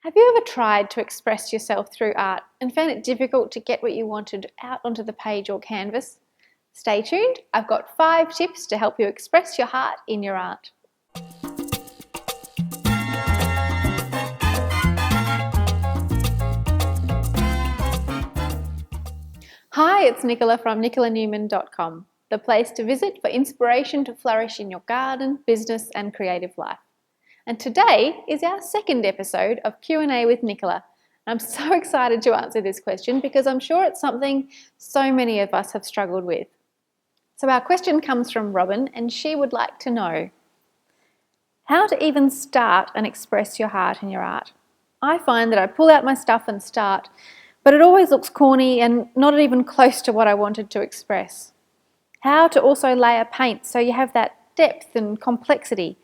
Have you ever tried to express yourself through art and found it difficult to get what you wanted out onto the page or canvas? Stay tuned, I've got 5 tips to help you express your heart in your art. Hi, it's Nicola from nicolanewman.com, the place to visit for inspiration to flourish in your garden, business and creative life. And today is our second episode of Q&A with Nicola. I'm so excited to answer this question because I'm sure it's something so many of us have struggled with. So our question comes from Robin and she would like to know how to even start and express your heart in your art. I find that I pull out my stuff and start, but it always looks corny and not even close to what I wanted to express. How to also layer paint so you have that depth and complexity.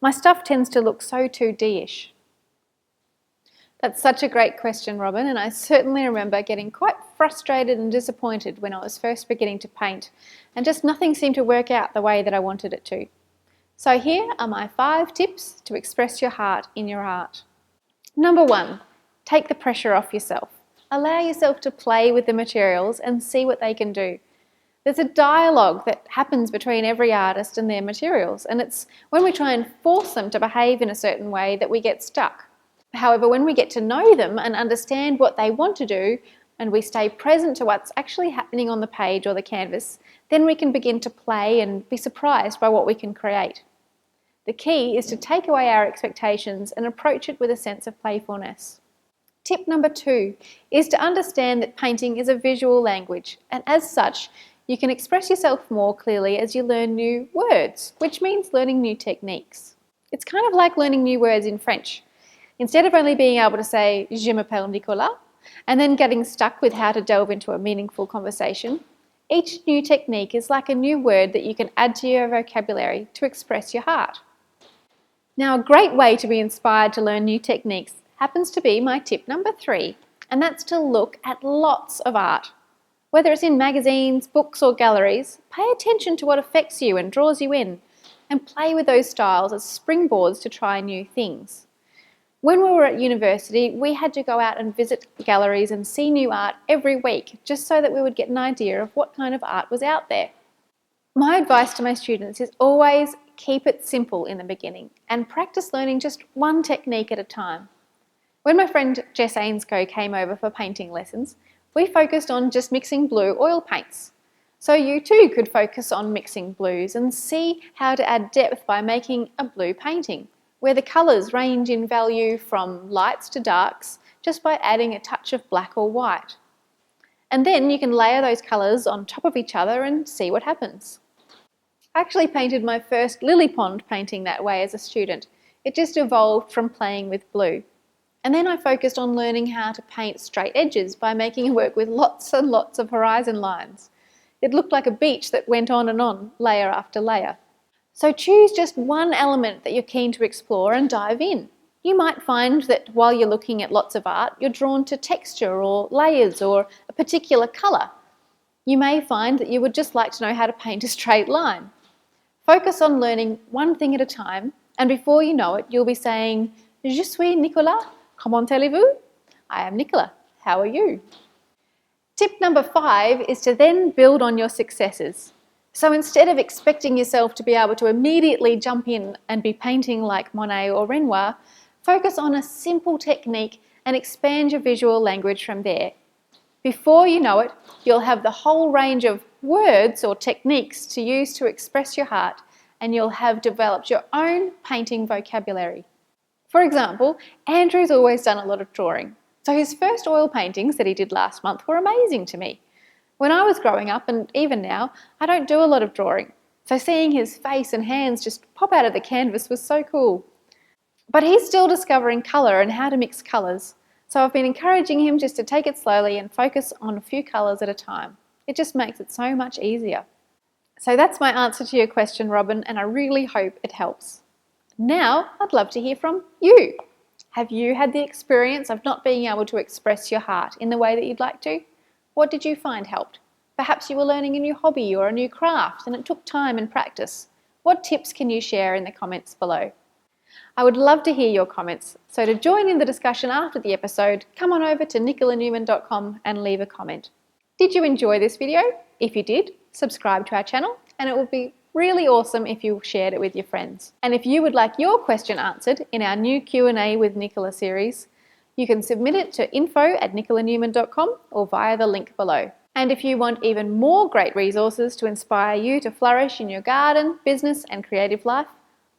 My stuff tends to look so 2D-ish. That's such a great question, Robin, and I certainly remember getting quite frustrated and disappointed when I was first beginning to paint and just nothing seemed to work out the way that I wanted it to. So here are my 5 tips to express your heart in your art. Number 1, take the pressure off yourself. Allow yourself to play with the materials and see what they can do. There's a dialogue that happens between every artist and their materials, and it's when we try and force them to behave in a certain way that we get stuck. However, when we get to know them and understand what they want to do, and we stay present to what's actually happening on the page or the canvas, then we can begin to play and be surprised by what we can create. The key is to take away our expectations and approach it with a sense of playfulness. Tip number 2 is to understand that painting is a visual language, and as such, you can express yourself more clearly as you learn new words, which means learning new techniques. It's kind of like learning new words in French. Instead of only being able to say, "Je m'appelle Nicolas," and then getting stuck with how to delve into a meaningful conversation, each new technique is like a new word that you can add to your vocabulary to express your heart. Now, a great way to be inspired to learn new techniques happens to be my tip number 3, and that's to look at lots of art. Whether it's in magazines, books or galleries, pay attention to what affects you and draws you in, and play with those styles as springboards to try new things. When we were at university, we had to go out and visit galleries and see new art every week, just so that we would get an idea of what kind of art was out there. My advice to my students is always keep it simple in the beginning and practice learning just one technique at a time. When my friend Jess Ainscoe came over for painting lessons, we focused on just mixing blue oil paints. So you too could focus on mixing blues and see how to add depth by making a blue painting, where the colours range in value from lights to darks just by adding a touch of black or white. And then you can layer those colours on top of each other and see what happens. I actually painted my first lily pond painting that way as a student. It just evolved from playing with blue. And then I focused on learning how to paint straight edges by making it work with lots and lots of horizon lines. It looked like a beach that went on, layer after layer. So choose just one element that you're keen to explore and dive in. You might find that while you're looking at lots of art, you're drawn to texture or layers or a particular colour. You may find that you would just like to know how to paint a straight line. Focus on learning one thing at a time, and before you know it, you'll be saying, "Je suis Nicolas, comment allez-vous?" I am Nicola, how are you? Tip number 5 is to then build on your successes. So instead of expecting yourself to be able to immediately jump in and be painting like Monet or Renoir, focus on a simple technique and expand your visual language from there. Before you know it, you'll have the whole range of words or techniques to use to express your heart, and you'll have developed your own painting vocabulary. For example, Andrew's always done a lot of drawing, so his first oil paintings that he did last month were amazing to me. When I was growing up, and even now, I don't do a lot of drawing, so seeing his face and hands just pop out of the canvas was so cool. But he's still discovering colour and how to mix colours, so I've been encouraging him just to take it slowly and focus on a few colours at a time. It just makes it so much easier. So that's my answer to your question, Robin, and I really hope it helps. Now, I'd love to hear from you. Have you had the experience of not being able to express your heart in the way that you'd like to? What did you find helped? Perhaps you were learning a new hobby or a new craft and it took time and practice. What tips can you share in the comments below? I would love to hear your comments, so to join in the discussion after the episode, come on over to nicolanewman.com and leave a comment. Did you enjoy this video? If you did, subscribe to our channel, and it would be really awesome if you shared it with your friends. And if you would like your question answered in our new Q&A with Nicola series, you can submit it to info@nicolanewman.com or via the link below. And if you want even more great resources to inspire you to flourish in your garden, business and creative life,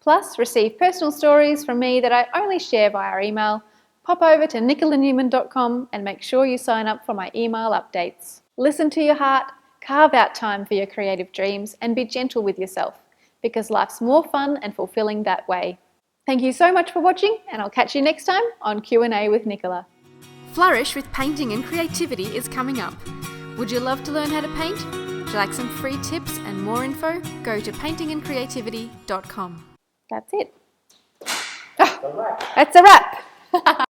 plus receive personal stories from me that I only share via email, pop over to nicolanewman.com and make sure you sign up for my email updates. Listen to your heart, carve out time for your creative dreams and be gentle with yourself, because life's more fun and fulfilling that way. Thank you so much for watching, and I'll catch you next time on Q&A with Nicola. Flourish with Painting and Creativity is coming up. Would you love to learn how to paint? Would you like some free tips and more info? Go to paintingandcreativity.com. That's it. Oh, that's a wrap.